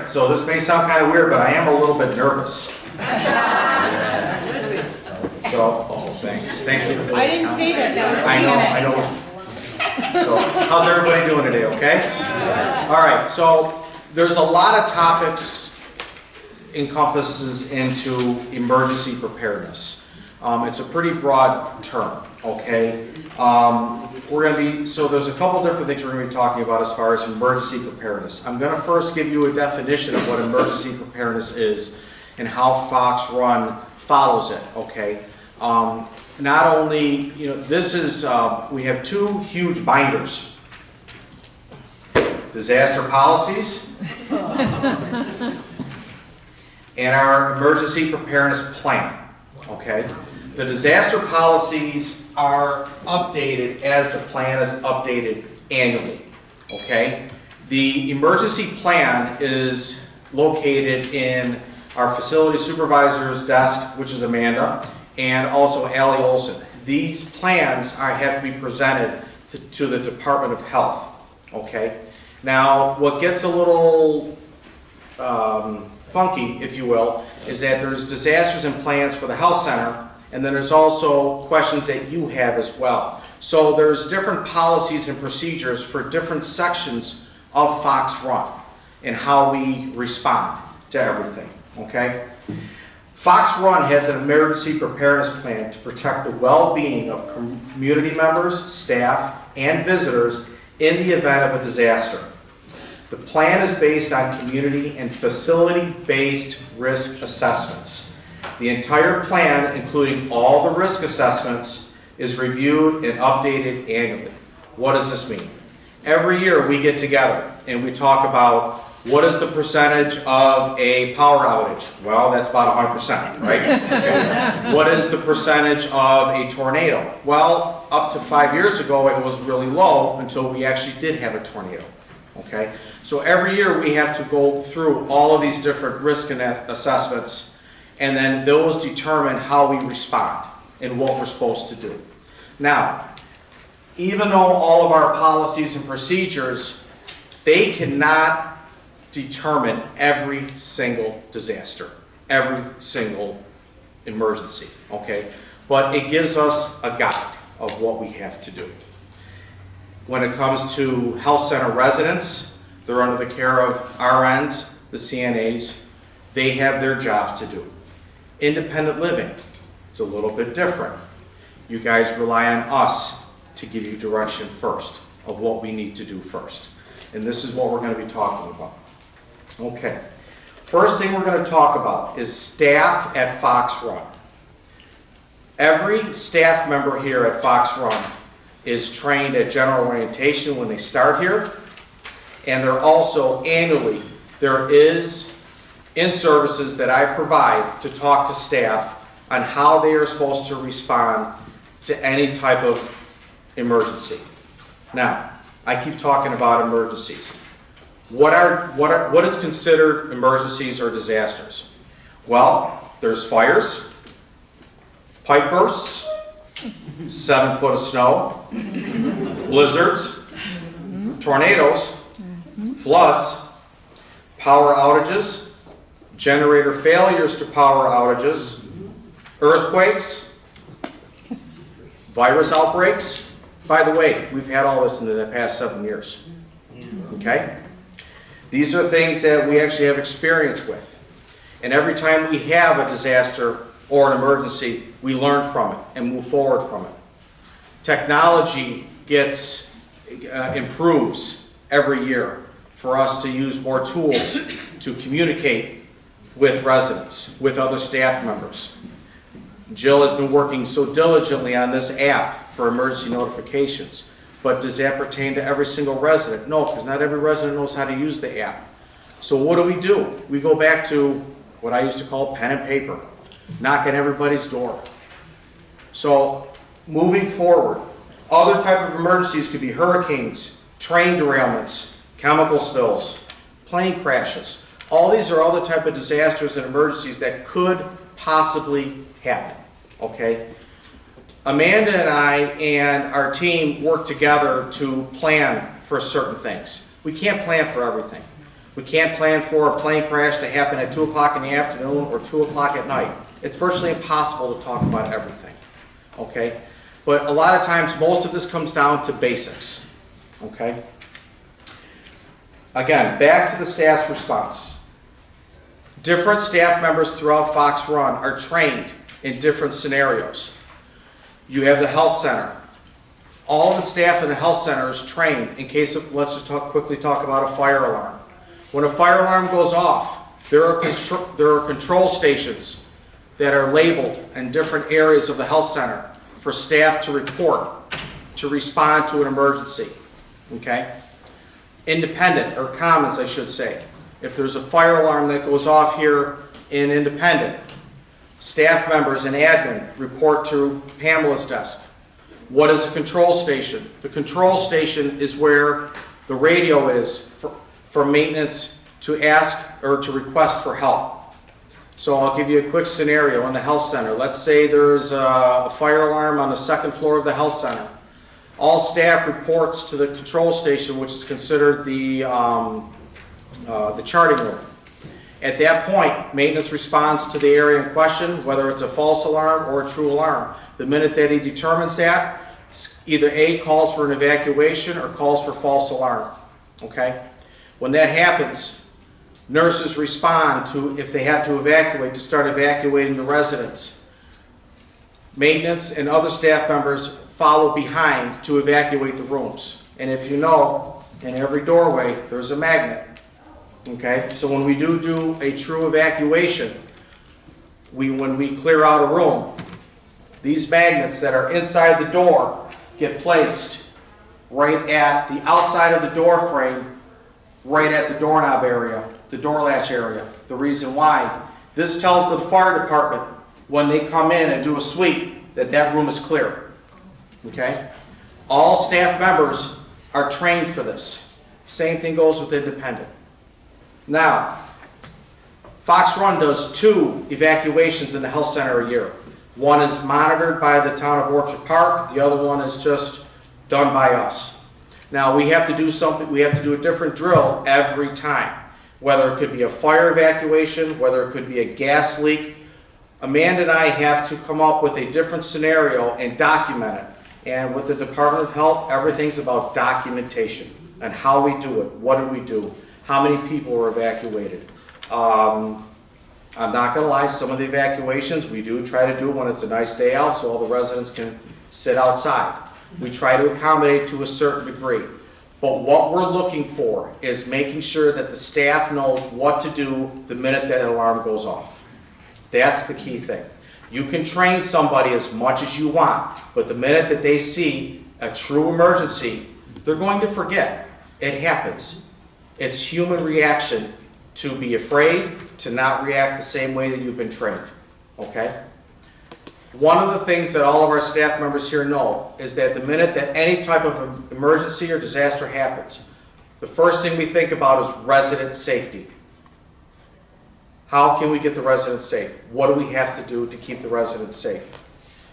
so this may sound kind of weird, but I am a little bit nervous. So, oh, thanks. Thanks for the I didn't see that. I know. So, how's everybody doing today, okay? All right, so there's a lot of topics encompasses into emergency preparedness. It's a pretty broad term, okay? So there's a couple different things we're going to be talking about as far as emergency preparedness. I'm going to first give you a definition of what emergency preparedness is and how Fox Run follows it, okay? Not only, this is, we have two huge binders. Disaster policies and our emergency preparedness plan, okay? The disaster policies are updated as the plan is updated annually, okay? The emergency plan is located in our facility supervisor's desk, which is Amanda, and also Allie Olson. These plans have to be presented to the Department of Health, okay? Now, what gets a little funky, if you will, is that there's disasters and plans for the health center, and then there's also questions that you have as well. So there's different policies and procedures for different sections of Fox Run and how we respond to everything, okay? Fox Run has an emergency preparedness plan to protect the well-being of community members, staff, and visitors in the event of a disaster. The plan is based on community and facility-based risk assessments. The entire plan, including all the risk assessments, is reviewed and updated annually. What does this mean? Every year we get together and we talk about what is the percentage of a power outage? Well, that's about 100%, right? Okay. What is the percentage of a tornado? Well, up to 5 years ago it was really low until we actually did have a tornado. Okay? So every year we have to go through all of these different risk assessments, and then those determine how we respond and what we're supposed to do. Now, even though all of our policies and procedures, they cannot determine every single disaster, every single emergency, okay? But it gives us a guide of what we have to do. When it comes to health center residents, they're under the care of RNs, the CNAs. They have their jobs to do. Independent living, it's a little bit different. You guys rely on us to give you direction first of what we need to do first. And this is what we're going to be talking about. Okay. First thing we're going to talk about is staff at Fox Run. Every staff member here at Fox Run is trained at general orientation when they start here, and they're also annually, there is in-services that I provide to talk to staff on how they are supposed to respond to any type of emergency. Now, I keep talking about emergencies. What is considered emergencies or disasters? Well, there's fires, pipe bursts, 7 foot of snow, blizzards, tornadoes, floods, power outages, generator failures to power outages, earthquakes, virus outbreaks. By the way, we've had all this in the past 7 years. Okay? These are things that we actually have experience with. And every time we have a disaster or an emergency, we learn from it and move forward from it. Technology improves every year for us to use more tools to communicate with residents, with other staff members. Jill has been working so diligently on this app for emergency notifications. But does that pertain to every single resident? No, because not every resident knows how to use the app. So what do? We go back to what I used to call pen and paper, knock on everybody's door. So moving forward, other type of emergencies could be hurricanes, train derailments, chemical spills, plane crashes. All these are other type of disasters and emergencies that could possibly happen, okay? Amanda and I and our team work together to plan for certain things. We can't plan for everything. We can't plan for a plane crash to happen at 2 o'clock in the afternoon or 2 o'clock at night. It's virtually impossible to talk about everything, okay? But a lot of times, most of this comes down to basics, okay? Again, back to the staff's response. Different staff members throughout Fox Run are trained in different scenarios. You have the health center. All of the staff in the health center is trained in case of, let's just quickly talk about a fire alarm. When a fire alarm goes off, there are control stations that are labeled in different areas of the health center for staff to report, to respond to an emergency, okay? Independent, or Commons I should say. If there's a fire alarm that goes off here in Independent, staff members and admin report to Pamela's desk. What is a control station? The control station is where the radio is for maintenance to ask or to request for help. So I'll give you a quick scenario in the health center. Let's say there's a fire alarm on the second floor of the health center. All staff reports to the control station, which is considered the charting room. At that point, maintenance responds to the area in question, whether it's a false alarm or a true alarm. The minute that he determines that, either A, calls for an evacuation or calls for false alarm, okay? When that happens, nurses respond to, if they have to evacuate, to start evacuating the residents. Maintenance and other staff members follow behind to evacuate the rooms. And if you know, in every doorway, there's a magnet. Okay, so when we do a true evacuation, when we clear out a room, these magnets that are inside the door get placed right at the outside of the door frame, right at the doorknob area, the door latch area. The reason why, this tells the fire department when they come in and do a sweep that that room is clear. Okay, all staff members are trained for this. Same thing goes with Independent. Now, Fox Run does 2 evacuations in the health center a year. One is monitored by the town of Orchard Park. The other one is just done by us. Now, we have to do something, we have to do a different drill every time. Whether it could be a fire evacuation, whether it could be a gas leak. Amanda and I have to come up with a different scenario and document it. And with the Department of Health, everything's about documentation and how we do it, what do we do. How many people were evacuated? I'm not going to lie, some of the evacuations we do try to do when it's a nice day out so all the residents can sit outside. We try to accommodate to a certain degree. But what we're looking for is making sure that the staff knows what to do the minute that alarm goes off. That's the key thing. You can train somebody as much as you want, but the minute that they see a true emergency, they're going to forget. It happens. It's human reaction to be afraid, to not react the same way that you've been trained, okay? One of the things that all of our staff members here know is that the minute that any type of emergency or disaster happens, the first thing we think about is resident safety. How can we get the residents safe? What do we have to do to keep the residents safe?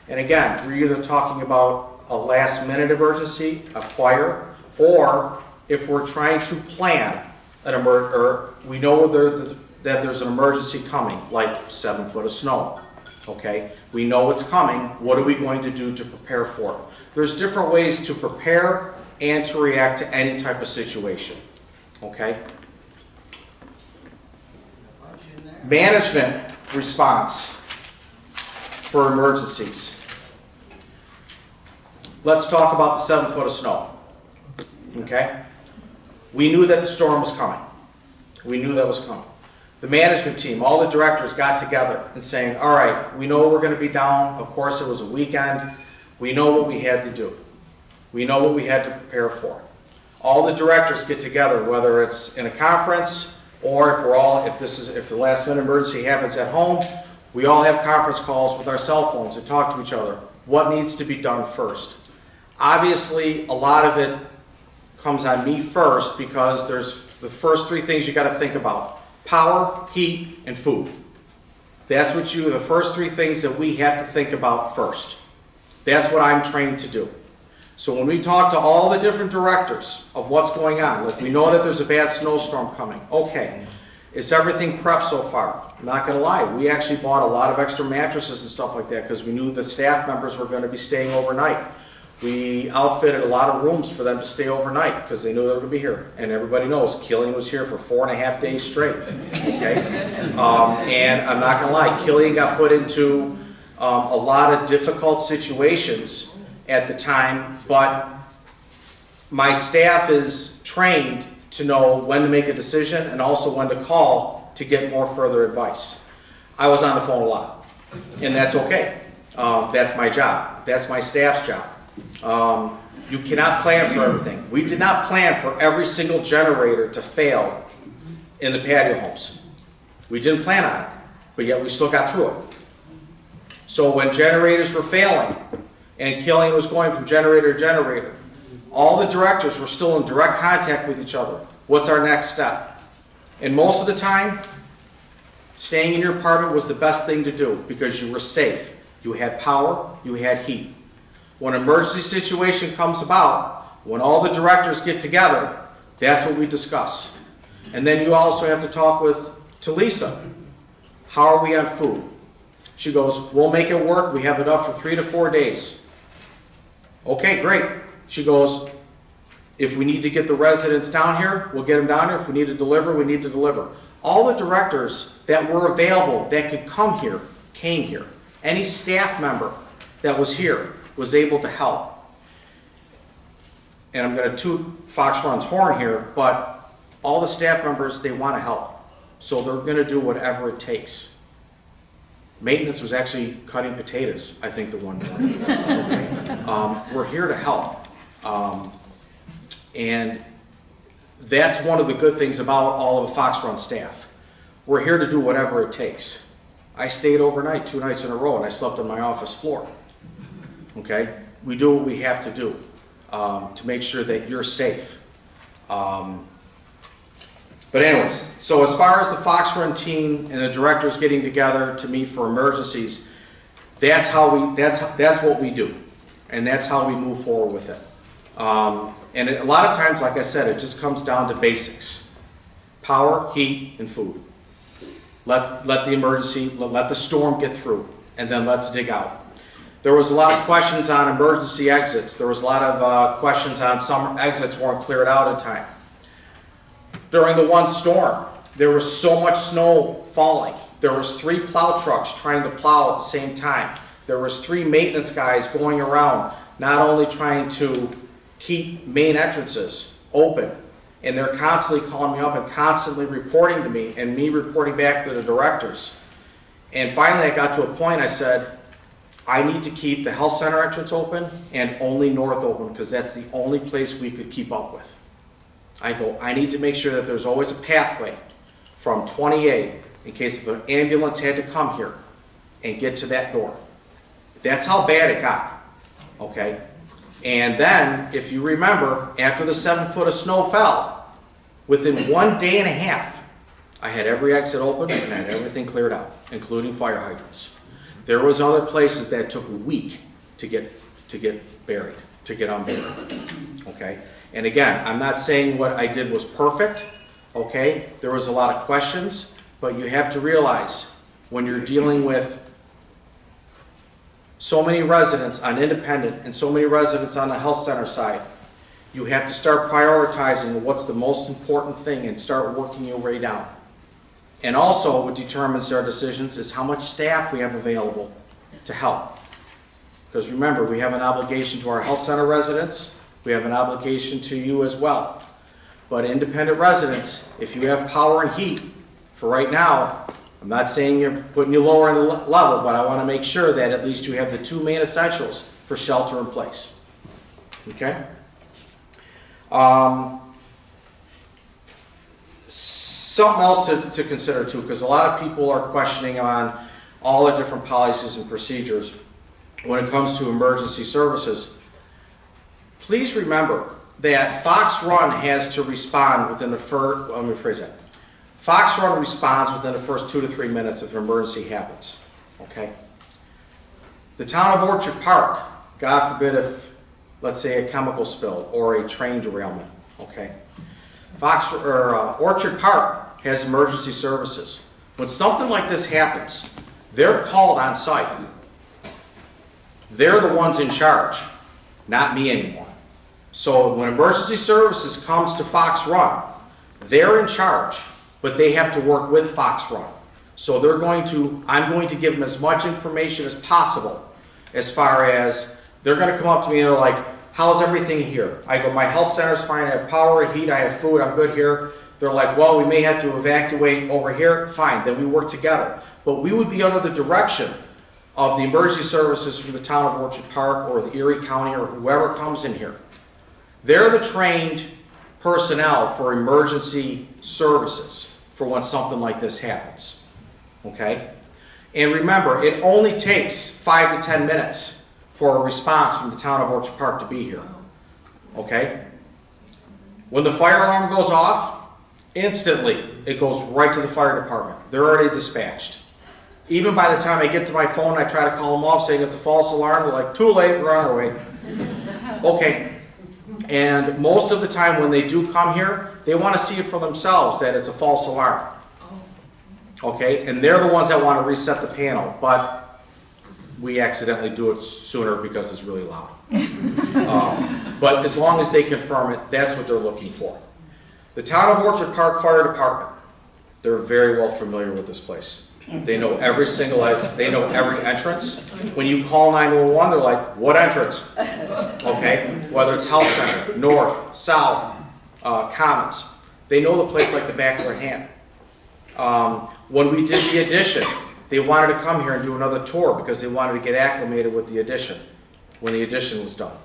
And again, we're either talking about a last-minute emergency, a fire, or if we're trying to plan or we know that there's an emergency coming, like 7 foot of snow, okay? We know it's coming. What are we going to do to prepare for it? There's different ways to prepare and to react to any type of situation, okay? Management response for emergencies. Let's talk about the 7 foot of snow, okay? We knew that the storm was coming. We knew that was coming. The management team, all the directors got together and saying, all right, we know we're going to be down. Of course, it was a weekend. We know what we had to do. We know what we had to prepare for. All the directors get together, whether it's in a conference or if the last minute emergency happens at home, we all have conference calls with our cell phones and talk to each other. What needs to be done first? Obviously, a lot of it comes on me first because there's the first 3 things you got to think about: power, heat, and food. That's the first 3 things that we have to think about first. That's what I'm trained to do. So when we talk to all the different directors of what's going on, like we know that there's a bad snowstorm coming. Okay, is everything prepped so far? I'm not gonna lie, we actually bought a lot of extra mattresses and stuff like that because we knew the staff members were gonna be staying overnight. We outfitted a lot of rooms for them to stay overnight because they knew they were gonna be here. And everybody knows Killian was here for 4.5 days straight, okay? And I'm not gonna lie, Killian got put into a lot of difficult situations at the time, but my staff is trained to know when to make a decision and also when to call to get more further advice. I was on the phone a lot, and that's okay. That's my job. That's my staff's job. You cannot plan for everything. We did not plan for every single generator to fail in the patio homes. We didn't plan on it, but yet we still got through it. So when generators were failing, and Killian was going from generator to generator, all the directors were still in direct contact with each other. What's our next step? And most of the time, staying in your apartment was the best thing to do because you were safe. You had power, you had heat. When an emergency situation comes about, when all the directors get together, that's what we discuss. And then you also have to talk to Lisa. How are we on food? She goes, we'll make it work. We have enough for 3 to 4 days. Okay, great. She goes, if we need to get the residents down here, we'll get them down here. If we need to deliver, we need to deliver. All the directors that were available that could come here, came here. Any staff member that was here was able to help. And I'm going to toot Fox Run's horn here, but all the staff members, they want to help. So they're going to do whatever it takes. Maintenance was actually cutting potatoes, I think, the one morning. Okay. We're here to help. And that's one of the good things about all of the Fox Run staff. We're here to do whatever it takes. I stayed overnight 2 nights in a row and I slept on my office floor. Okay? We do what we have to do to make sure that you're safe. But anyways, so as far as the Fox Run team and the directors getting together to meet for emergencies, that's what we do, and that's how we move forward with it. And a lot of times, like I said, it just comes down to basics: power, heat, and food. Let the storm get through, and then let's dig out. There was a lot of questions on emergency exits. There was a lot of questions on some exits weren't cleared out in time. During the one storm, there was so much snow falling. There was 3 plow trucks trying to plow at the same time. There was 3 maintenance guys going around, not only trying to keep main entrances open, and they're constantly calling me up and constantly reporting to me, and me reporting back to the directors. And finally, I got to a point, I said, I need to keep the health center entrance open and only north open because that's the only place we could keep up with. I go, I need to make sure that there's always a pathway from 28 in case if an ambulance had to come here and get to that door. That's how bad it got, okay? And then, if you remember, after the 7 foot of snow fell, within 1.5 days, I had every exit open and I had everything cleared out, including fire hydrants. There was other places that took a week to get buried, to get unburied, okay? And again, I'm not saying what I did was perfect, okay? There was a lot of questions, but you have to realize when you're dealing with so many residents on Independent and so many residents on the health center side, you have to start prioritizing what's the most important thing and start working your way down. And also what determines our decisions is how much staff we have available to help. Because remember, we have an obligation to our health center residents. We have an obligation to you as well. But independent residents, if you have power and heat, for right now, I'm not saying you're putting you lower in the level, but I want to make sure that at least you have the 2 main essentials for shelter in place. Okay? Something else to consider too, because a lot of people are questioning on all the different policies and procedures when it comes to emergency services. Please remember that Fox Run has to respond within the first, let me rephrase that. Fox Run responds within the first 2 to 3 minutes if an emergency happens, okay? The town of Orchard Park, God forbid if let's say a chemical spill or a train derailment, okay? Orchard Park has emergency services. When something like this happens, they're called on site. They're the ones in charge, not me anymore. So when emergency services comes to Fox Run, they're in charge, but they have to work with Fox Run. So I'm going to give them as much information as possible, as far as they're going to come up to me and they're like, how's everything here? I go, my health center's fine, I have power, heat, I have food, I'm good here. They're like, well, we may have to evacuate over here. Fine, then we work together. But we would be under the direction of the emergency services from the town of Orchard Park or the Erie County or whoever comes in here. They're the trained personnel for emergency services for when something like this happens, okay? And remember, it only takes 5 to 10 minutes for a response from the town of Orchard Park to be here, okay? When the fire alarm goes off, instantly it goes right to the fire department. They're already dispatched. Even by the time I get to my phone, I try to call them off saying it's a false alarm. They're like, too late, we're on our way. Okay. And most of the time when they do come here, they want to see it for themselves that it's a false alarm. Okay, and they're the ones that want to reset the panel, but we accidentally do it sooner because it's really loud. But as long as they confirm it, that's what they're looking for. The town of Orchard Park Fire Department, they're very well familiar with this place. They know every single exit. They know every entrance. When you call 911, they're like, what entrance? Okay, whether it's health center, north, south, commons. They know the place like the back of their hand. When we did the addition, they wanted to come here and do another tour because they wanted to get acclimated with the addition when the addition was done.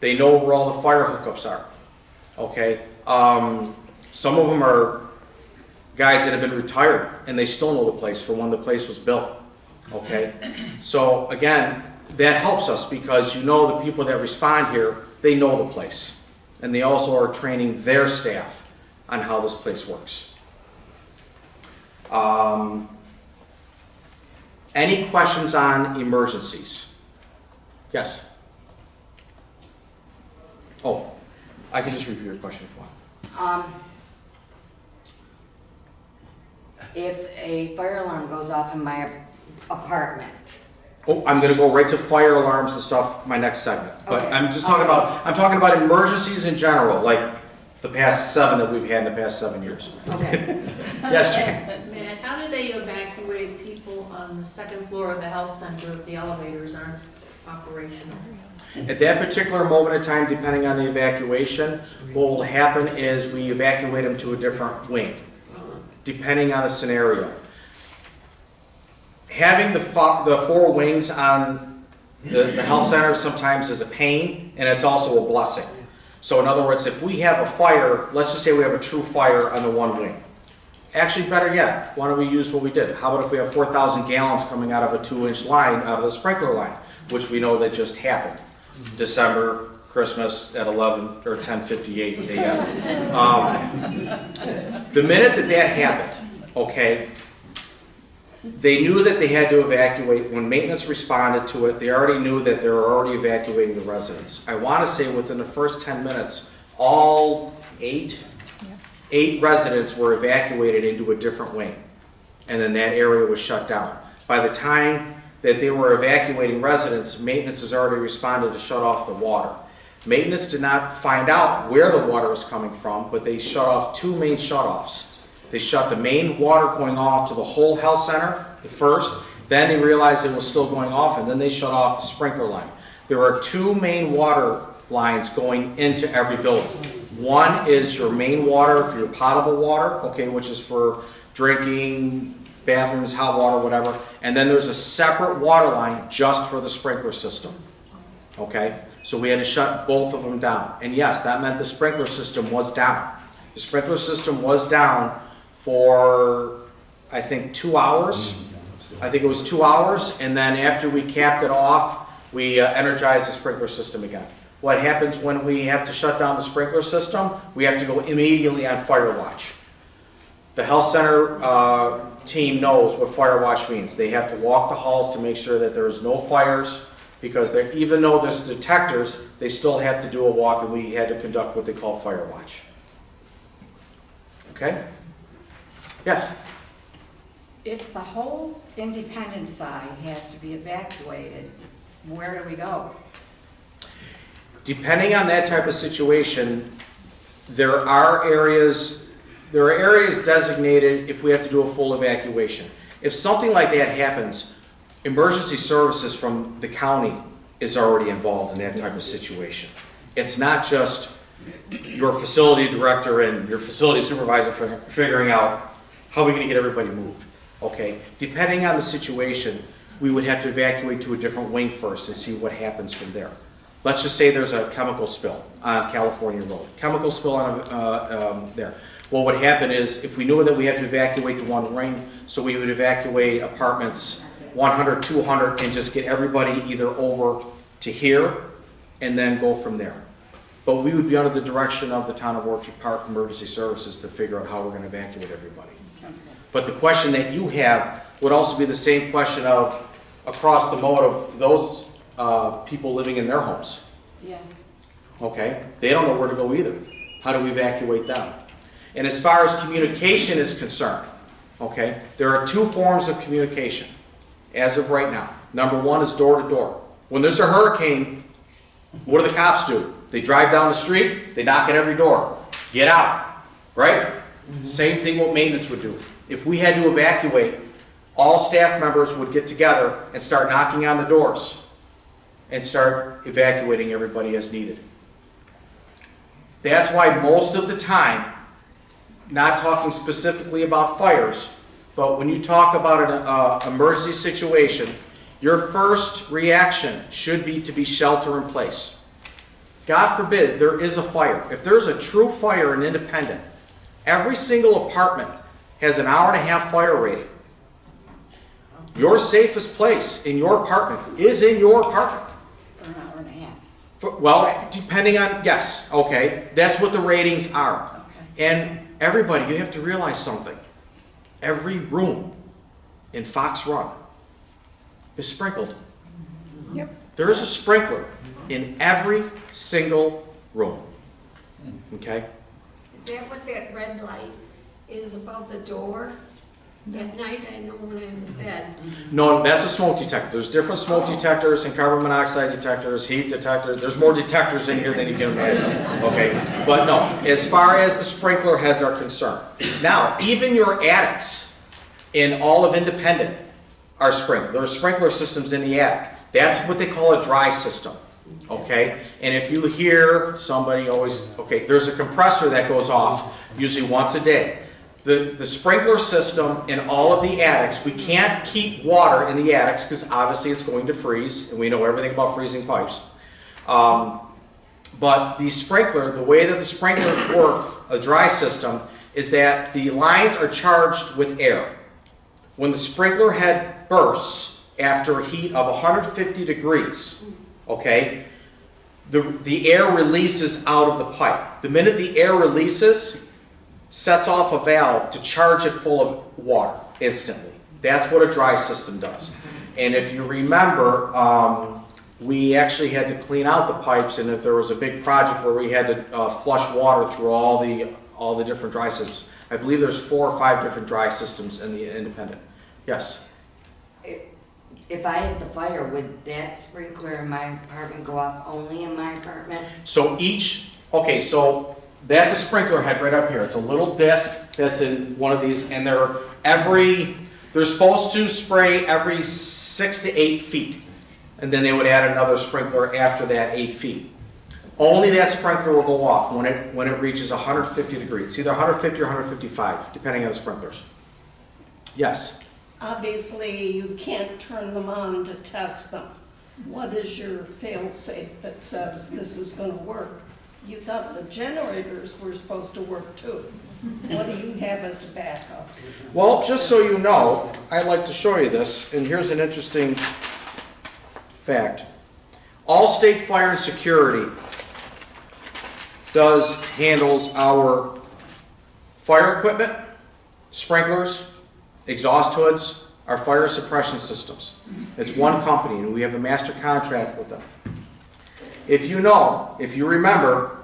They know where all the fire hookups are. Okay, some of them are guys that have been retired and they still know the place from when the place was built. Okay, so again, that helps us because you know the people that respond here, they know the place, and they also are training their staff on how this place works. Any questions on emergencies? Yes? Oh, I can just repeat your question if you want. If a fire alarm goes off in my apartment. Oh, I'm going to go right to fire alarms and stuff my next segment. But Okay. I'm talking about emergencies in general, like the past 7 that we've had in the past 7 years. Okay. Yes, Jane? Man, how do they evacuate people on the second floor of the health center if the elevators aren't operational? At that particular moment in time, depending on the evacuation, what will happen is we evacuate them to a different wing, depending on the scenario. Having the 4 wings on the health center sometimes is a pain, and it's also a blessing. So in other words, if we have a fire, let's just say we have a true fire on the one wing. Actually, better yet, why don't we use what we did? How about if we have 4,000 gallons coming out of a 2-inch line, out of the sprinkler line, which we know that just happened. December, Christmas at 11 or 10:58 a.m. The minute that happened, okay, they knew that they had to evacuate. When maintenance responded to it, they already knew that they were already evacuating the residents. I want to say within the first 10 minutes, all 8 residents were evacuated into a different wing, and then that area was shut down. By the time that they were evacuating residents, maintenance has already responded to shut off the water. Maintenance did not find out where the water was coming from, but they shut off 2 main shutoffs. They shut the main water going off to the whole health center, the first, then they realized it was still going off, and then they shut off the sprinkler line. There are 2 main water lines going into every building. One is your main water for your potable water, okay, which is for drinking, bathrooms, hot water, whatever. And then there's a separate water line just for the sprinkler system, okay? So we had to shut both of them down. And yes, that meant the sprinkler system was down. The sprinkler system was down for, I think, 2 hours. I think it was 2 hours, and then after we capped it off, we energized the sprinkler system again. What happens when we have to shut down the sprinkler system? We have to go immediately on fire watch. The health center team knows what fire watch means. They have to walk the halls to make sure that there's no fires Because even though there's detectors, they still have to do a walk, and we had to conduct what they call fire watch. Okay? Yes? If the whole independent side has to be evacuated, where do we go? Depending on that type of situation, there are areas designated if we have to do a full evacuation. If something like that happens, emergency services from the county is already involved in that type of situation. It's not just your facility director and your facility supervisor for figuring out how we're going to get everybody moved. Okay? Depending on the situation, we would have to evacuate to a different wing first and see what happens from there. Let's just say there's a chemical spill on California Road. Chemical spill on there. What would happen is, if we knew that we had to evacuate to one wing, so we would evacuate apartments 100, 200, and just get everybody either over to here and then go from there. But we would be under the direction of the Town of Orchard Park Emergency Services to figure out how we're going to evacuate everybody. But the question that you have would also be the same question of across the mode of those people living in their homes. Yeah. Okay? They don't know where to go either. How do we evacuate them? And as far as communication is concerned, okay, there are two forms of communication as of right now. Number one is door to door. When there's a hurricane, what do the cops do? They drive down the street, they knock at every door. Get out, right? Same thing what maintenance would do. If we had to evacuate, all staff members would get together and start knocking on the doors and start evacuating everybody as needed. That's why most of the time, not talking specifically about fires, but when you talk about an emergency situation, your first reaction should be to be shelter in place. God forbid there is a fire. If there's a true fire in Independent, every single apartment has an hour-and-a-half fire rating. Your safest place in your apartment is in your apartment. For an hour and a half. Well, depending on, yes, okay, that's what the ratings are. Okay. And everybody, you have to realize something. Every room in Fox Run is sprinkled. Yep. There is a sprinkler in every single room. Okay? Is that what that red light is above the door? At night, I know when I'm in bed. No, that's a smoke detector. There's different smoke detectors and carbon monoxide detectors, heat detectors. There's more detectors in here than you can imagine. Okay? But no, as far as the sprinkler heads are concerned. Now, even your attics in all of Independent are sprinkled. There are sprinkler systems in the attic. That's what they call a dry system. Okay? And if you hear somebody always, okay, there's a compressor that goes off usually once a day. The sprinkler system in all of the attics, we can't keep water in the attics because obviously it's going to freeze, and we know everything about freezing pipes. But the sprinkler, the way that the sprinklers work, a dry system, is that the lines are charged with air. When the sprinkler head bursts after a heat of 150 degrees, okay, the air releases out of the pipe. The minute the air releases, sets off a valve to charge it full of water instantly. That's what a dry system does. And if you remember, we actually had to clean out the pipes, and if there was a big project where we had to flush water through all the different dry systems. I believe there's 4 or 5 different dry systems in the Independent. Yes? If I had the fire, would that sprinkler in my apartment go off only in my apartment? So okay, so that's a sprinkler head right up here. It's a little disc that's in one of these, and they're supposed to spray every 6 to 8 feet. And then they would add another sprinkler after that 8 feet. Only that sprinkler will go off when it reaches 150 degrees, either 150 or 155, depending on the sprinklers. Yes? Obviously, you can't turn them on to test them. What is your fail-safe that says this is going to work? You thought the generators were supposed to work too. What do you have as backup? Well, just so you know, I'd like to show you this, and here's an interesting fact. Allstate Fire and Security handles our fire equipment, sprinklers, exhaust hoods, are fire suppression systems. It's one company, and we have a master contract with them. If you remember,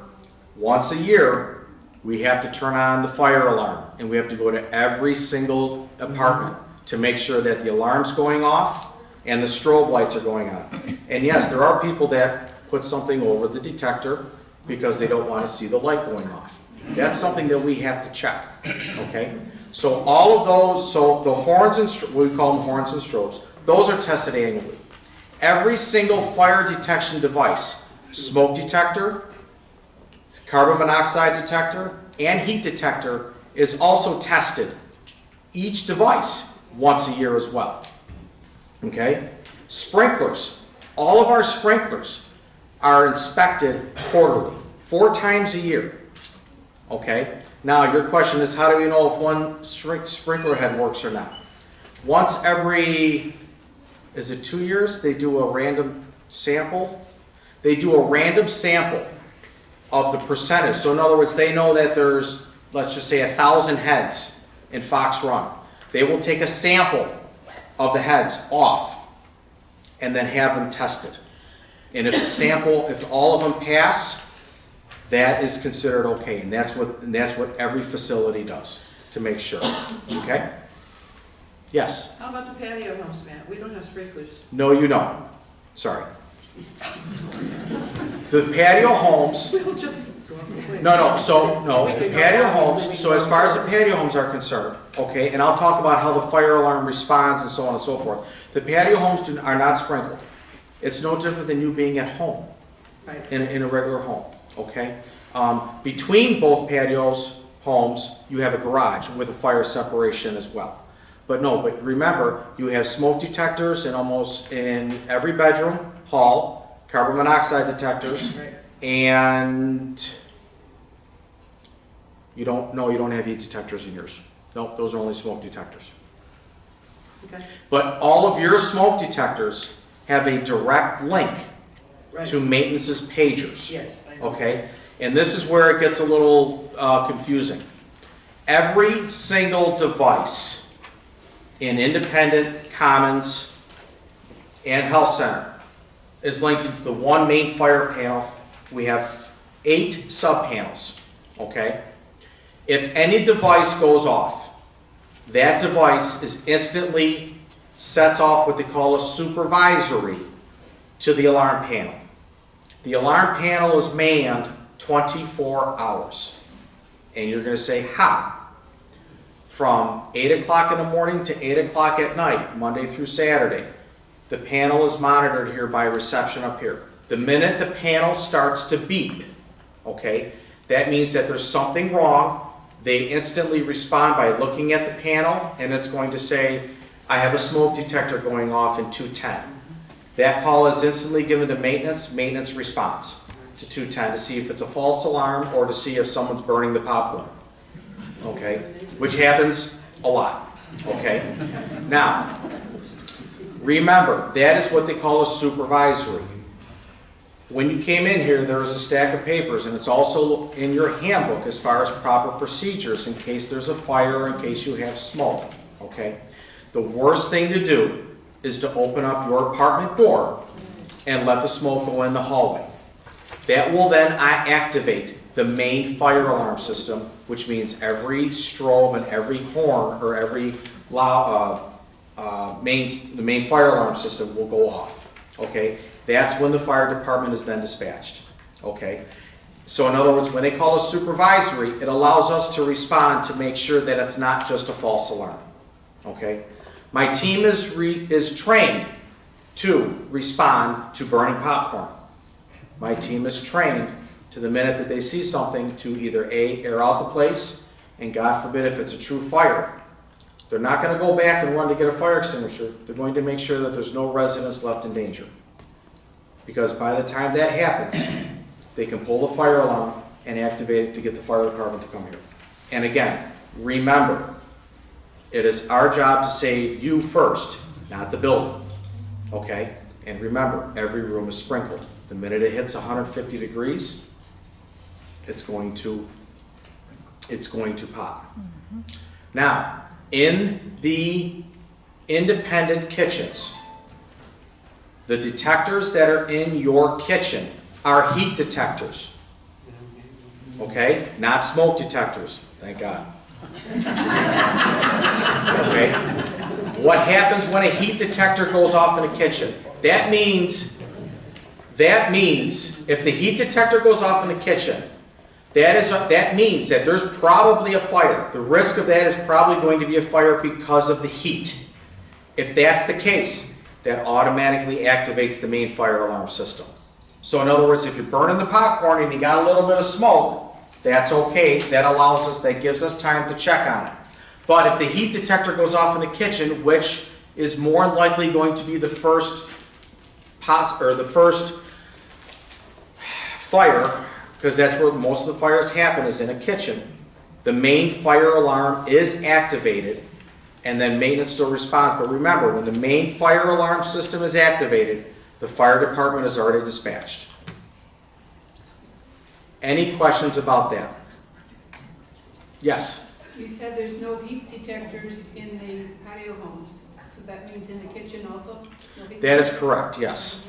once a year, we have to turn on the fire alarm, and we have to go to every single apartment to make sure that the alarm's going off and the strobe lights are going on. And yes, there are people that put something over the detector because they don't want to see the light going off. That's something that we have to check, okay? So all of those, so the horns and, we call them horns and strobes, those are tested annually. Every single fire detection device, smoke detector, carbon monoxide detector, and heat detector is also tested, each device, once a year as well. Okay? Sprinklers. All of our sprinklers are inspected quarterly, 4 times a year. Okay? Now, your question is, how do we know if one sprinkler head works or not? Once every, is it 2 years, they do a random sample? They do a random sample of the percentage. So in other words, they know that there's, let's just say, 1,000 heads in Fox Run. They will take a sample of the heads off and then have them tested. And if the sample, if all of them pass, that is considered okay. And that's what every facility does to make sure. Okay? Yes? How about the patio homes, Matt? We don't have sprinklers. No, you don't. Sorry. The patio homes, We'll just. the patio homes, so as far as the patio homes are concerned, okay, and I'll talk about how the fire alarm responds and so on and so forth. The patio homes are not sprinkled. It's no different than you being at home, Right. in a regular home, okay? Between both patios, homes, you have a garage with a fire separation as well. But remember, you have smoke detectors in every bedroom, hall, carbon monoxide detectors, Right. and you don't have heat detectors in yours. Nope, those are only smoke detectors. Okay. But all of your smoke detectors have a direct link Right. to maintenance's pagers. Yes, I know. Okay? And this is where it gets a little confusing. Every single device in Independent, Commons, and Health Center is linked to the one main fire panel. We have 8 sub-panels, okay? If any device goes off, that device is instantly sets off what they call a supervisory to the alarm panel. The alarm panel is manned 24 hours. And you're going to say, how? From 8 o'clock in the morning to 8 o'clock at night, Monday through Saturday, the panel is monitored here by reception up here. The minute the panel starts to beep, okay, that means that there's something wrong. They instantly respond by looking at the panel, and it's going to say, I have a smoke detector going off in 210. That call is instantly given to maintenance. Maintenance responds to 210 to see if it's a false alarm or to see if someone's burning the popcorn, okay, which happens a lot, okay. Now, remember, that is what they call a supervisory. When you came in here, there was a stack of papers, and it's also in your handbook as far as proper procedures in case there's a fire, in case you have smoke, okay? The worst thing to do is to open up your apartment door and let the smoke go in the hallway. That will then activate the main fire alarm system, which means every strobe and every horn or every the main fire alarm system will go off, okay? That's when the fire department is then dispatched, okay? So in other words, when they call us supervisory, it allows us to respond to make sure that it's not just a false alarm, okay? My team is trained to respond to burning popcorn. My team is trained to the minute that they see something to either A, air out the place, and God forbid if it's a true fire, they're not going to go back and run to get a fire extinguisher. They're going to make sure that there's no residents left in danger. Because by the time that happens, they can pull the fire alarm and activate it to get the fire department to come here. And again, remember, it is our job to save you first, not the building, okay? And remember, every room is sprinkled. The minute it hits 150 degrees, it's going to pop. Now, in the independent kitchens, the detectors that are in your kitchen are heat detectors. Okay? Not smoke detectors, thank God. Okay? What happens when a heat detector goes off in a kitchen? That means if the heat detector goes off in the kitchen, that means that there's probably a fire. The risk of that is probably going to be a fire because of the heat. If that's the case, that automatically activates the main fire alarm system. So in other words, if you're burning the popcorn and you got a little bit of smoke, that's okay. That gives us time to check on it. But if the heat detector goes off in the kitchen, which is more likely going to be the first fire, because that's where most of the fires happen, is in a kitchen, the main fire alarm is activated, and then maintenance still responds. But remember, when the main fire alarm system is activated, the fire department is already dispatched. Any questions about that? Yes? You said there's no heat detectors in the patio homes, so that means in the kitchen also? No heat That is correct, yes.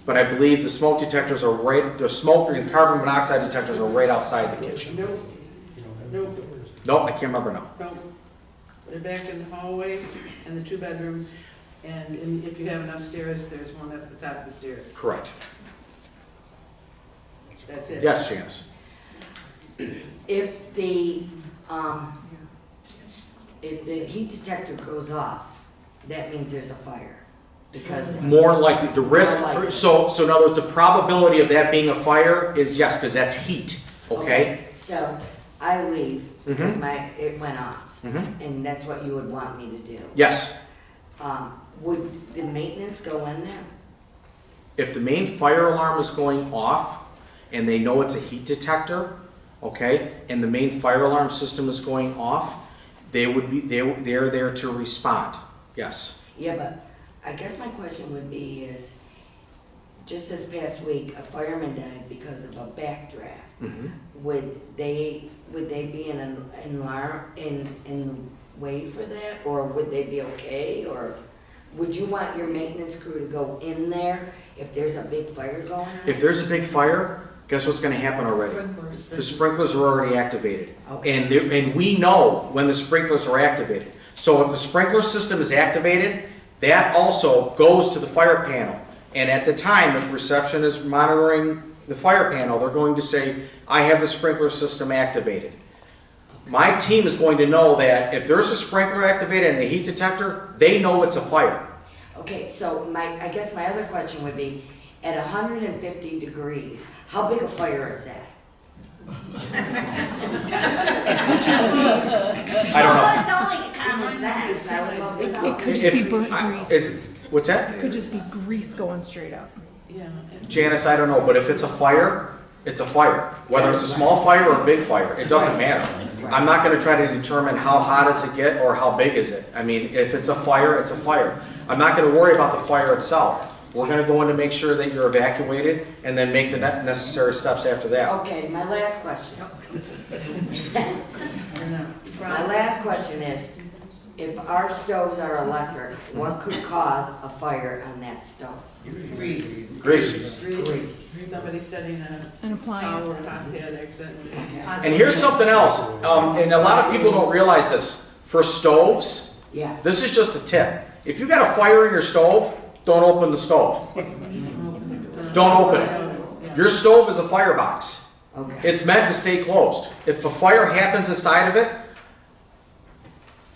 But I believe the smoke detectors are right, the smoke and carbon monoxide detectors are right outside the kitchen. Nope, Nope, I can't remember now. nope. They're back in the hallway and the 2 bedrooms, and if you have an upstairs, there's one at the top of the stairs. Correct. That's it. Yes, Janice? If the heat detector goes off, that means there's a fire. Because More likely, the risk, More likely. so in other words, the probability of that being a fire is yes, because that's heat, okay? So I leave because Mhm. it went off, Mhm. and that's what you would want me to do. Yes. Would the maintenance go in there? If the main fire alarm is going off and they know it's a heat detector, okay, and the main fire alarm system is going off, they're there to respond. Yes. Yeah, but I guess my question would be is, just this past week, a fireman died because of a backdraft. Mhm. Would they be in way for that, or would they be okay, or would you want your maintenance crew to go in there if there's a big fire going on? If there's a big fire, guess what's going to happen already? The sprinklers are already activated. Okay. And we know when the sprinklers are activated. So if the sprinkler system is activated, that also goes to the fire panel. And at the time, if reception is monitoring the fire panel, they're going to say, I have the sprinkler system activated. My team is going to know that if there's a sprinkler activated and a heat detector, they know it's a fire. Okay, so I guess my other question would be, at 150 degrees, how big a fire is that? I don't know. Well, it's only common sense. I would love to know. It could just be burnt grease. What's that? It could just be grease going straight up. Yeah. Janice, I don't know, but if it's a fire, it's a fire. Whether it's a small fire or a big fire, it doesn't matter. I'm not going to try to determine how hot does it get or how big is it. I mean, if it's a fire, it's a fire. I'm not going to worry about the fire itself. We're going to go in to make sure that you're evacuated and then make the necessary steps after that. Okay, my last question. My last question is, if our stoves are electric, what could cause a fire on that stove? Grease. Grease. Grease. Somebody setting a An towel or appliance. a hot pad accidentally. And here's something else, and a lot of people don't realize this. For stoves, Yeah. this is just a tip. If you got a fire in your stove, don't open the stove. Don't open it. Your stove is a firebox. Okay. It's meant to stay closed. If a fire happens inside of it,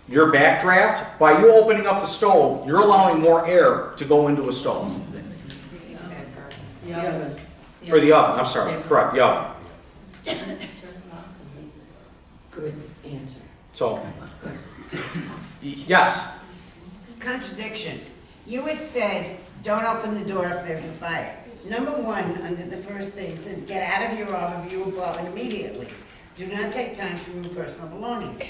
your backdraft, by you opening up the stove, you're allowing more air to go into a stove. The oven. Or the oven, I'm sorry, correct, the oven. Good answer. So, yes, Contradiction. You had said, don't open the door if there's a fire. Number one, under the first thing, it says, get out of your apartment immediately. Do not take time to remove personal belongings.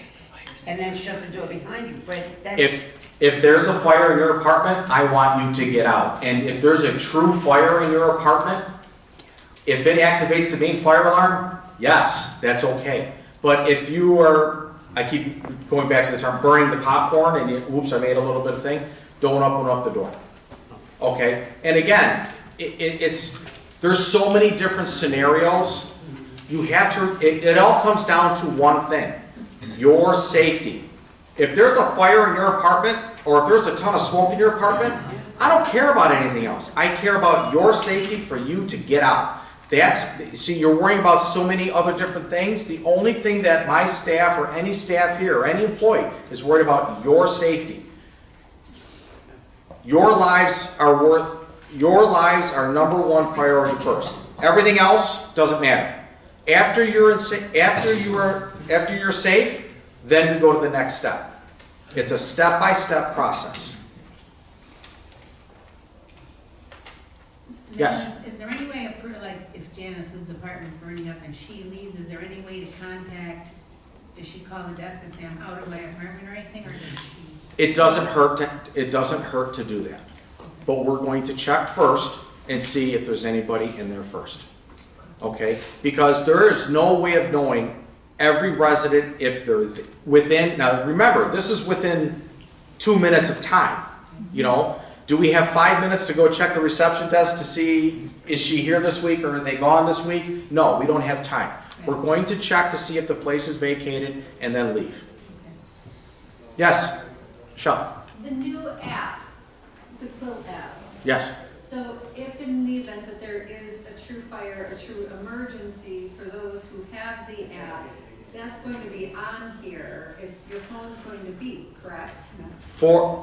And then shut the door behind you, but that's... if there's a fire in your apartment, I want you to get out. And if there's a true fire in your apartment, if it activates the main fire alarm, yes, that's okay. But if you are, I keep going back to the term burning the popcorn and oops, I made a little bit of thing. Don't open up the door. Okay? And again, there's so many different scenarios. You have to, it all comes down to one thing, your safety. If there's a fire in your apartment, or if there's a ton of smoke in your apartment, I don't care about anything else. I care about your safety for you to get out. See, you're worrying about so many other different things. The only thing that my staff or any staff here or any employee is worried about your safety. Your lives are number one priority first. Everything else doesn't matter. After you're safe, then we go to the next step. It's a step-by-step process. Yes? Is there any way, like, if Janice's apartment's burning up and she leaves, is there any way to contact, does she call the desk and say, I'm out of my apartment or anything, or does she? It doesn't hurt to do that. But we're going to check first and see if there's anybody in there first. Okay? Because there is no way of knowing every resident if they're within, now remember, this is within 2 minutes of time. You know, do we have 5 minutes to go check the reception desk to see, is she here this week or are they gone this week? No, we don't have time. We're going to check to see if the place is vacated and then leave. Yes, Sean. The new app, the quilt app. Yes. So if in the event that there is a true fire, a true emergency, for those who have the app, that's going to be on here. Your phone's going to beep, correct?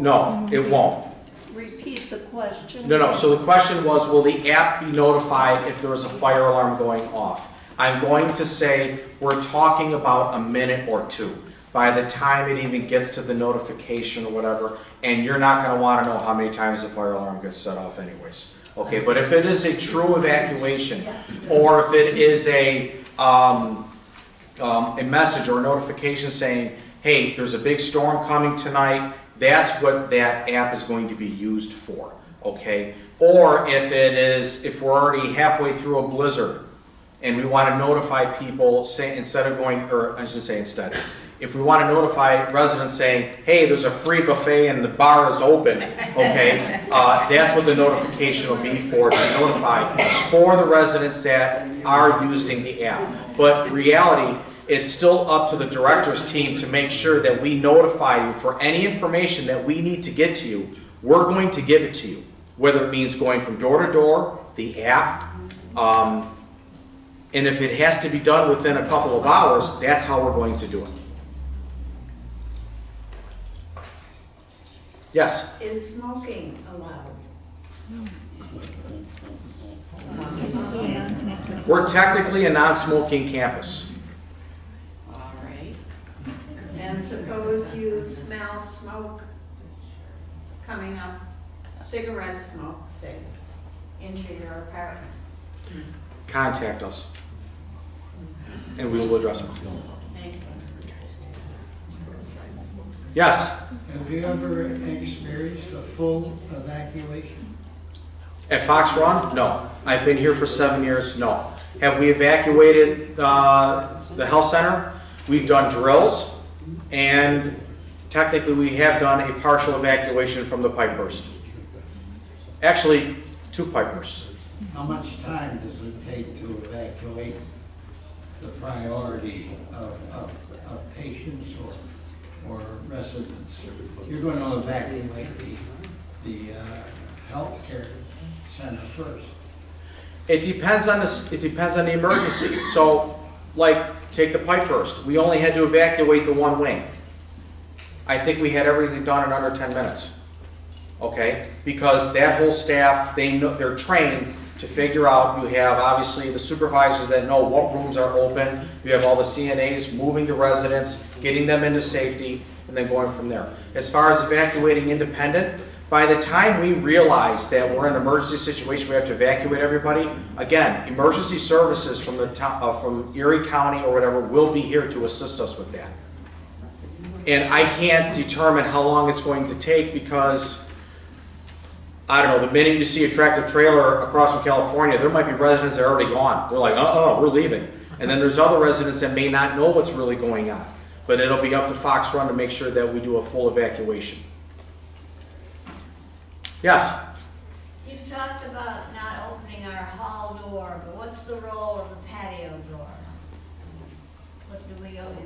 No, it won't. Repeat the question. No. So the question was, will the app be notified if there is a fire alarm going off? I'm going to say we're talking about a minute or two by the time it even gets to the notification or whatever, and you're not going to want to know how many times the fire alarm gets set off anyways. Okay, but if it is a true evacuation, or if it is a message or a notification saying, hey, there's a big storm coming tonight, that's what that app is going to be used for, okay? Or if we're already halfway through a blizzard and we want to notify people, if we want to notify residents saying, hey, there's a free buffet and the bar is open, okay, that's what the notification will be for, to notify for the residents that are using the app. But in reality, it's still up to the director's team to make sure that we notify you for any information that we need to get to you. We're going to give it to you, whether it means going from door to door, the app, and if it has to be done within a couple of hours, that's how we're going to do it. Yes? Is smoking allowed? We're technically a non-smoking campus. All right. And suppose you smell smoke coming up, cigarette smoke, say, into your apartment. Contact us, and we will address it. Yes? Have you ever experienced a full evacuation? At Fox Run? No. I've been here for 7 years? No. Have we evacuated the health center? We've done drills, and technically we have done a partial evacuation from the pipe burst. Actually, 2 pipe bursts. How much time does it take to evacuate the priority of patients or residents? You're going to evacuate the healthcare center first. It depends on the emergency. So, like, take the pipe burst. We only had to evacuate the one wing. I think we had everything done in under 10 minutes. Okay? Because that whole staff, they're trained to figure out, you have obviously the supervisors that know what rooms are open, you have all the CNAs moving the residents, getting them into safety, and then going from there. As far as evacuating independent, by the time we realize that we're in an emergency situation, we have to evacuate everybody, again, emergency services from from Erie County or whatever will be here to assist us with that. And I can't determine how long it's going to take because I don't know, the minute you see a tractor trailer across from California, there might be residents that are already gone. They're like, we're leaving. And then there's other residents that may not know what's really going on. But it'll be up to Fox Run to make sure that we do a full evacuation. Yes? You've talked about not opening our hall door, but what's the role of the patio door?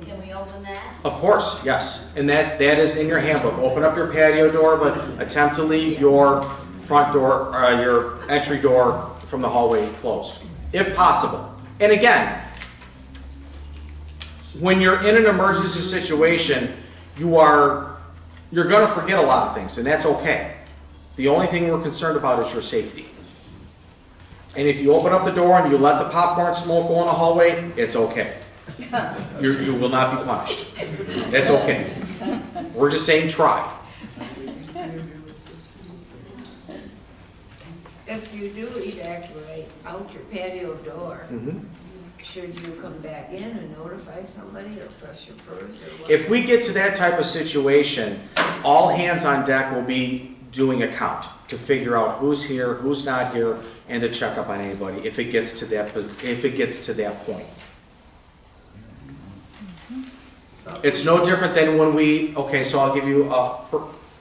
Can we open that? Of course, yes. And that is in your handbook. Open up your patio door, but attempt to leave your front door, your entry door from the hallway closed, if possible. And again, when you're in an emergency situation, you're going to forget a lot of things, and that's okay. The only thing we're concerned about is your safety. And if you open up the door and you let the popcorn smoke go in the hallway, it's okay. You will not be punished. That's okay. We're just saying try. If you do evacuate out your patio door, should you come back in and notify somebody or press your purse or what? If we get to that type of situation, all hands on deck will be doing a count to figure out who's here, who's not here, and to check up on anybody if it gets to that point. It's no different than when so I'll give you a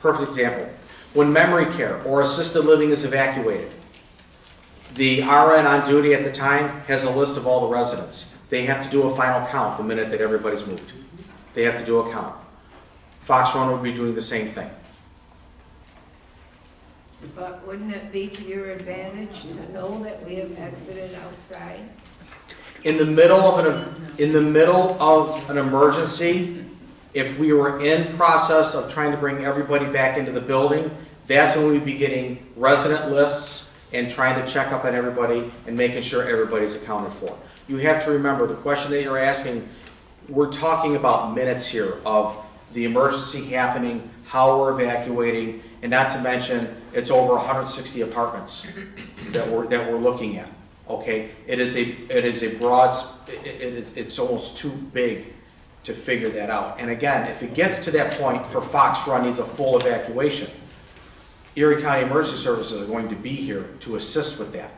perfect example. When memory care or assisted living is evacuated, the RN on duty at the time has a list of all the residents. They have to do a final count the minute that everybody's moved. They have to do a count. Fox Run will be doing the same thing. But wouldn't it be to your advantage to know that we have exited outside? In the middle of an emergency, if we were in process of trying to bring everybody back into the building, that's when we'd be getting resident lists and trying to check up on everybody and making sure everybody's accounted for. You have to remember the question that you're asking, we're talking about minutes here of the emergency happening, how we're evacuating, and not to mention it's over 160 apartments that we're looking at. Okay, it's almost too big to figure that out. And again, if it gets to that point for Fox Run needs a full evacuation, Erie County Emergency Services are going to be here to assist with that.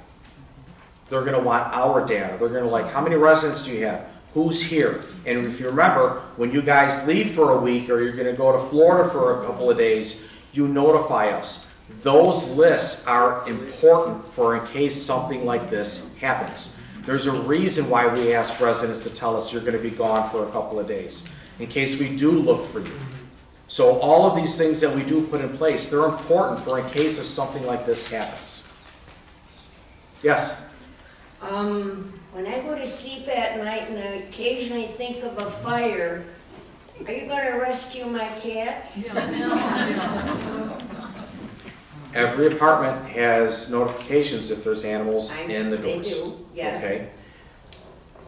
They're going to want our data. They're going to how many residents do you have? Who's here? And if you remember, when you guys leave for a week or you're going to go to Florida for a couple of days, you notify us. Those lists are important for in case something like this happens. There's a reason why we ask residents to tell us you're going to be gone for a couple of days, in case we do look for you. So all of these things that we do put in place, they're important for in case of something like this happens. Yes? When I go to sleep at night and I occasionally think of a fire, are you going to rescue my cats? Every apartment has notifications if there's animals in the doors. They do, yes. Okay.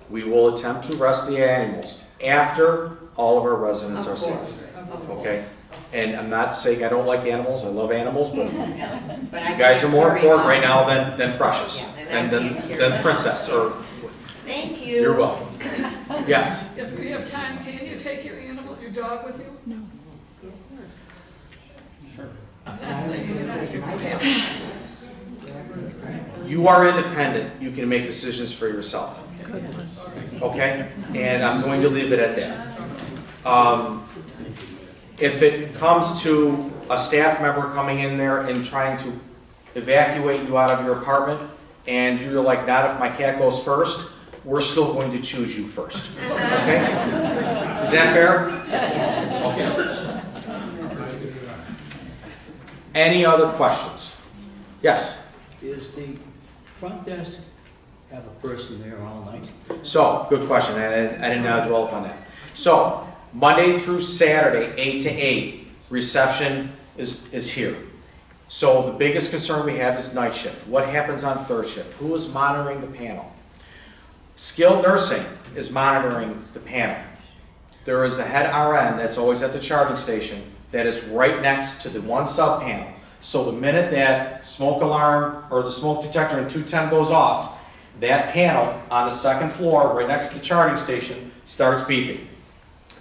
We will attempt to rescue the animals after all of our residents are safe. Okay. And I'm not saying I don't like animals. I love animals, but you guys are more important right now than Precious, than Princess. Or thank you. You're welcome. Yes. If we have time, can you take your dog with you? No. You are independent. You can make decisions for yourself. Okay? And I'm going to leave it at that. If it comes to a staff member coming in there and trying to evacuate you out of your apartment, and you're like, not if my cat goes first, we're still going to choose you first. Okay? Is that fair? Okay. Any other questions? Yes? Is the front desk have a person there all night? So, good question. I didn't dwell upon that. So, Monday through Saturday, 8 to 8, reception is here. So the biggest concern we have is night shift. What happens on third shift? Who is monitoring the panel? Skilled nursing is monitoring the panel. There is the head RN that's always at the charting station that is right next to the one sub panel. So the minute that smoke alarm or the smoke detector in 210 goes off, that panel on the second floor right next to the charting station starts beeping.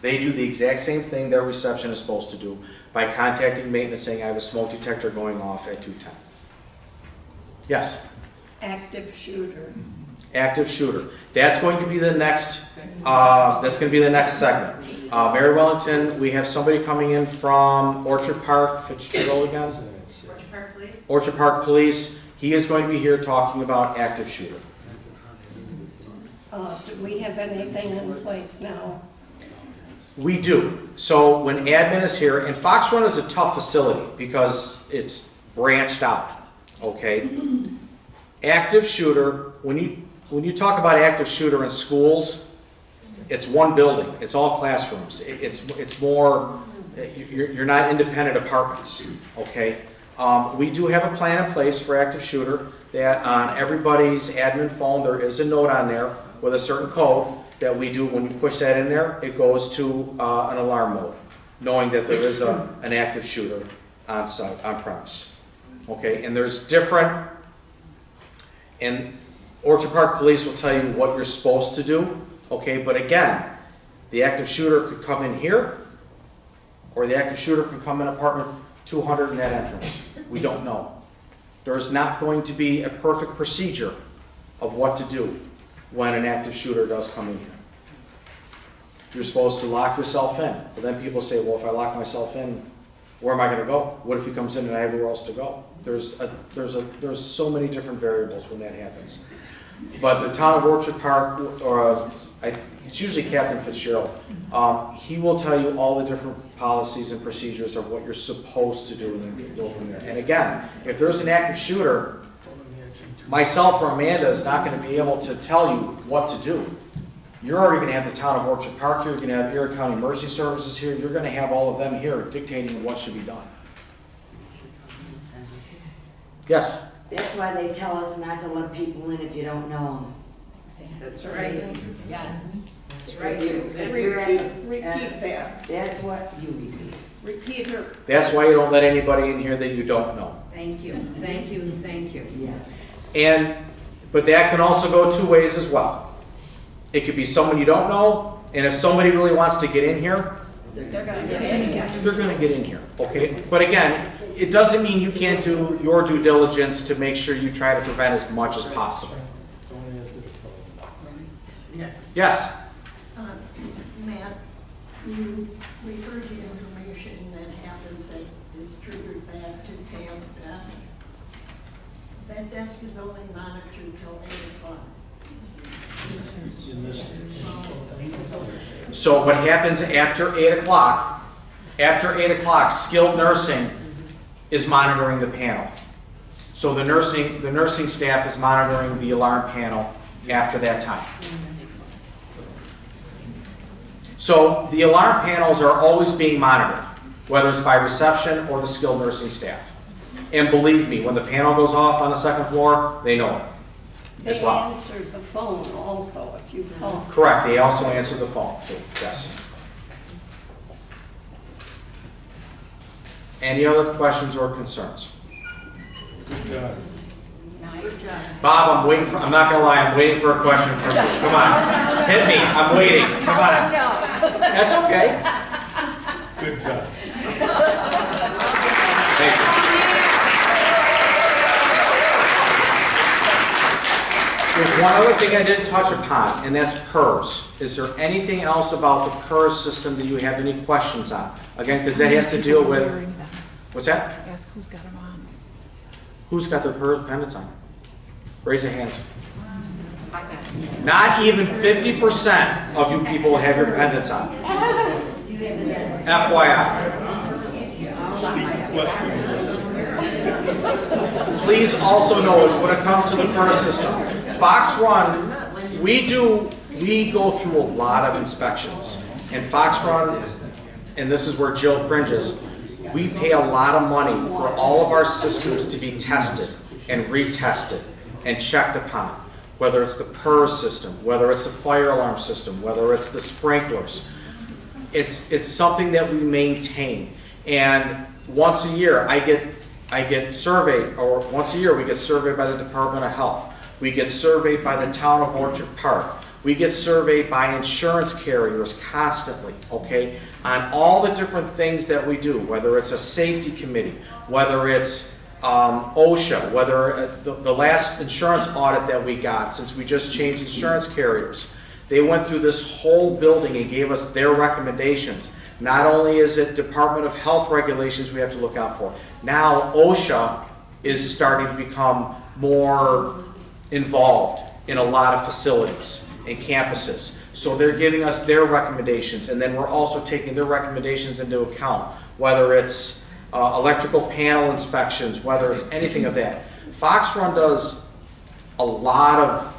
They do the exact same thing their reception is supposed to do by contacting maintenance saying I have a smoke detector going off at 210. Yes? Active shooter. Active shooter. That's going to be the next segment. Mary Wellington, we have somebody coming in from Orchard Park, Fitzgerald again? Orchard Park Police? Orchard Park Police. He is going to be here talking about active shooter. Do we have anything in place now? We do. So when admin is here, and Fox Run is a tough facility because it's branched out, okay? Active shooter, when you talk about active shooter in schools, it's one building, it's all classrooms. It's more, you're not independent apartments, okay? We do have a plan in place for active shooter that on everybody's admin phone, there is a note on there with a certain code that we do. When you push that in there, it goes to an alarm mode, knowing that there is an active shooter on site, on premise. Okay, and there's different, and Orchard Park Police will tell you what you're supposed to do, okay, but again, the active shooter could come in here, or the active shooter can come in apartment 200 in that entrance. We don't know. There's not going to be a perfect procedure of what to do when an active shooter does come in here. You're supposed to lock yourself in. But then people say, well, if I lock myself in, where am I going to go? What if he comes in and I have nowhere else to go? There's so many different variables when that happens. But the town of Orchard Park, it's usually Captain Fitzgerald, he will tell you all the different policies and procedures of what you're supposed to do and then go from there. And again, if there's an active shooter, myself or Amanda is not going to be able to tell you what to do. You're already going to have the town of Orchard Park here, you're going to have Erie County Emergency Services here, you're going to have all of them here dictating what should be done. Yes? That's why they tell us not to let people in if you don't know That's right. Yes. That's right. Repeat that. them. That's what you repeat. Repeat her. That's why you don't let anybody in here that you don't know. Thank you, thank you, thank you. Yeah. But that can also go two ways as well. It could be someone you don't know, and if somebody really wants to get in here, They're gonna get in here. they're going to get in here, okay? But again, it doesn't mean you can't do your due diligence to make sure you try to prevent as much as possible. Yes? Matt, you referred to information that happens that is triggered back to Pam's desk. That desk is only monitored till 8 o'clock. So what happens after 8 o'clock, skilled nursing is monitoring the panel. So the nursing staff is monitoring the alarm panel after that time. So the alarm panels are always being monitored, whether it's by reception or the skilled nursing staff. And believe me, when the panel goes off on the second floor, they know it. They answered the phone also if you call. Correct, they also answer the phone too, yes. Any other questions or concerns? Good job. Nice. Bob, I'm not gonna lie, I'm waiting for a question from you. Come on, hit me, I'm waiting, come on. That's okay. Good job. Thank you. There's one other thing I didn't touch upon, and that's PERS. Is there anything else about the PERS system that you have any questions on? Again, because that has to deal with, what's that? Ask who's got them on. Who's got their PERS pendants on? Raise your hands. Not even 50% of you people have your pendants on. FYI. Please also know is when it comes to the PERS system, Fox Run, we go through a lot of inspections. And Fox Run, and this is where Jill cringes, we pay a lot of money for all of our systems to be tested and retested and checked upon. Whether it's the PERS system, whether it's the fire alarm system, whether it's the sprinklers. It's something that we maintain. And once a year I get surveyed, or once a year we get surveyed by the Department of Health. We get surveyed by the town of Orchard Park. We get surveyed by insurance carriers constantly, okay, on all the different things that we do, whether it's a safety committee, whether it's OSHA, whether the last insurance audit that we got, since we just changed insurance carriers, They went through this whole building and gave us their recommendations. Not only is it Department of Health regulations we have to look out for, now OSHA is starting to become more involved in a lot of facilities and campuses. So they're giving us their recommendations, and then we're also taking their recommendations into account, whether it's electrical panel inspections, whether it's anything of that. Fox Run does a lot of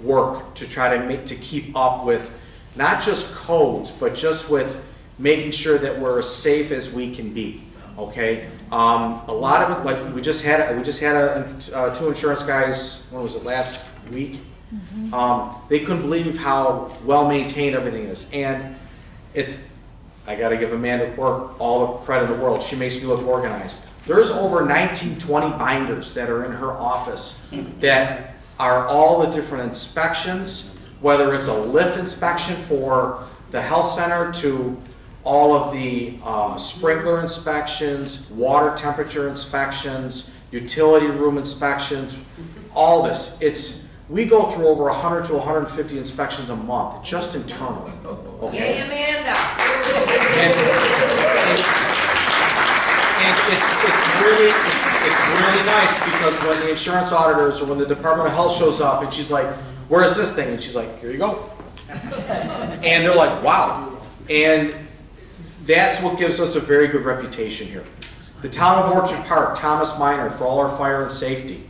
work to try to keep up with not just codes, but just with making sure that we're as safe as we can be. Okay, a lot of it, like we just had two insurance guys. When was it, last week? They couldn't believe how well maintained everything is, and I got to give Amanda Quirk all the credit in the world. She makes me look organized. There's over 1920 binders that are in her office that are all the different inspections, whether it's a lift inspection for the health center to all of the sprinkler inspections, water temperature inspections, utility room inspections, all this. We go through over 100 to 150 inspections a month, just internal. Okay? Yay, Amanda! And it's really nice because when the insurance auditors or when the Department of Health shows up and she's like, "Where's this thing?" and she's like, "Here you go." And they're like, "Wow." And that's what gives us a very good reputation here. The town of Orchard Park, Thomas Minor, for all our fire and safety,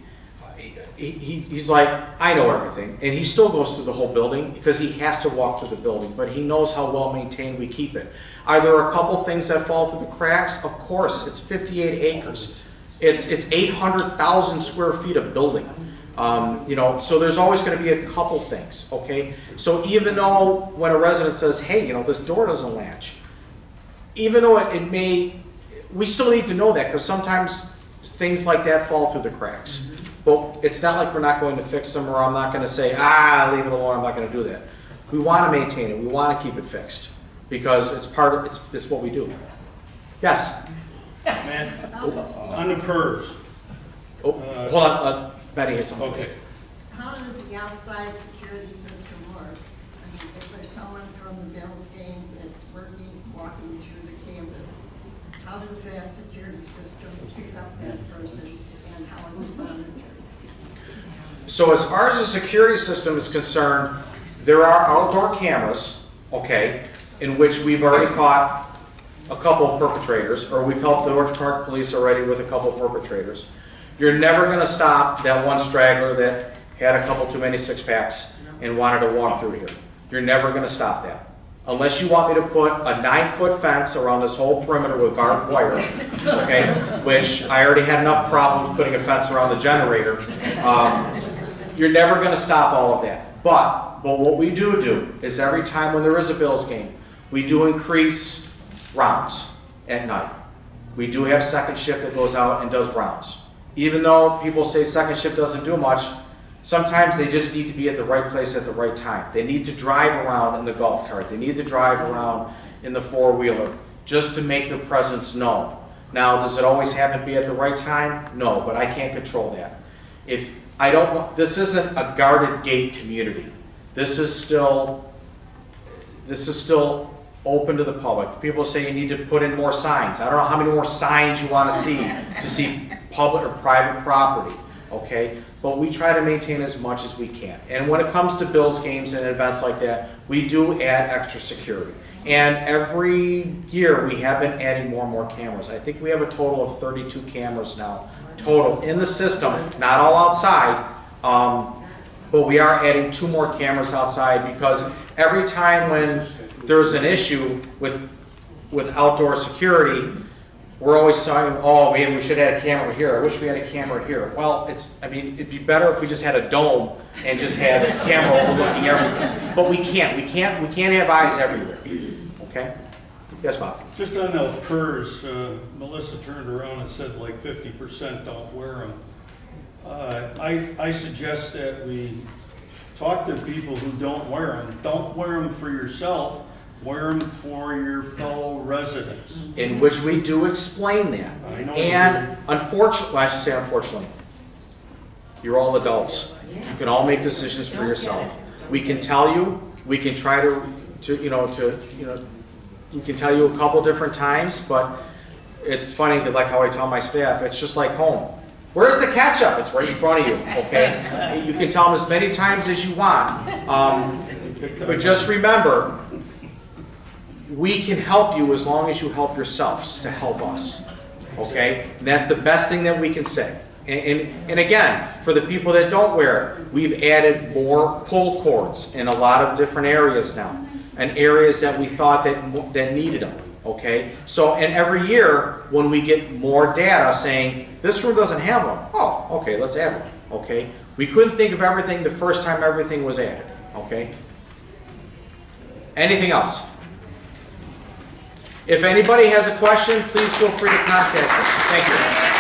he's like, "I know everything." And he still goes through the whole building because he has to walk through the building, but he knows how well maintained we keep it. Are there a couple things that fall through the cracks? Of course. It's 58 acres. It's 800,000 square feet of building. So there's always going to be a couple things, okay? So even though when a resident says, "Hey, this door doesn't latch," even though it may, we still need to know that because sometimes things like that fall through the cracks. But it's not like we're not going to fix them, or I'm not going to say, leave it alone, I'm not going to do that. We want to maintain it. We want to keep it fixed because it's what we do. Yes? Man, on the PERS. Hold on, Betty hit something. Okay. How does the outside security system work? I mean, if there's someone from the Bills games that's walking through the campus, how does that security system pick up that person, and how is it monitored? So as far as the security system is concerned, there are outdoor cameras, okay, in which we've already caught a couple of perpetrators, or we've helped the Orchard Park Police already with a couple of perpetrators. You're never going to stop that one straggler that had a couple too many six-packs and wanted to walk through here. You're never going to stop that. Unless you want me to put a 9-foot fence around this whole perimeter with barbed wire, okay, which I already had enough problems putting a fence around the generator. You're never going to stop all of that. But what we do is every time when there is a Bills game, we do increase rounds at night. We do have second shift that goes out and does rounds. Even though people say second shift doesn't do much, sometimes they just need to be at the right place at the right time. They need to drive around in the golf cart. They need to drive around in the four-wheeler just to make their presence known. Now, does it always happen to be at the right time? No, but I can't control that. This isn't a guarded gate community. This is still open to the public. People say you need to put in more signs. I don't know how many more signs you want to see public or private property, okay? But we try to maintain as much as we can. And when it comes to Bills games and events like that, we do add extra security. And every year we have been adding more and more cameras. I think we have a total of 32 cameras now, total in the system, not all outside, but we are adding 2 more cameras outside because every time when there's an issue with outdoor security, we're always saying, "Oh, maybe we should have a camera here. I wish we had a camera here." Well, it'd be better if we just had a dome and just had a camera overlooking everything. But we can't. We can't have eyes everywhere. Okay? Yes, Bob. Just on the PERS, Melissa turned around and said like 50% don't wear them. I suggest that we talk to people who don't wear them. Don't wear them for yourself. Wear them for your fellow residents. In which we do explain that. I know. And unfortunately, I should say unfortunately, you're all adults. You can all make decisions for yourself. We can tell you We can try we can tell you a couple different times, but it's funny, like how I tell my staff, it's just like home. Where's the ketchup? It's right in front of you, okay? You can tell them as many times as you want. But just remember, we can help you as long as you help yourselves to help us, okay? And that's the best thing that we can say. And again, for the people that don't wear it, we've added more pull cords in a lot of different areas now, and areas that we thought that needed them, okay? So, and every year, when we get more data saying, this room doesn't have one, oh, okay, let's add one, okay? We couldn't think of everything the first time everything was added, okay? Anything else? If anybody has a question, please feel free to contact us. Thank you.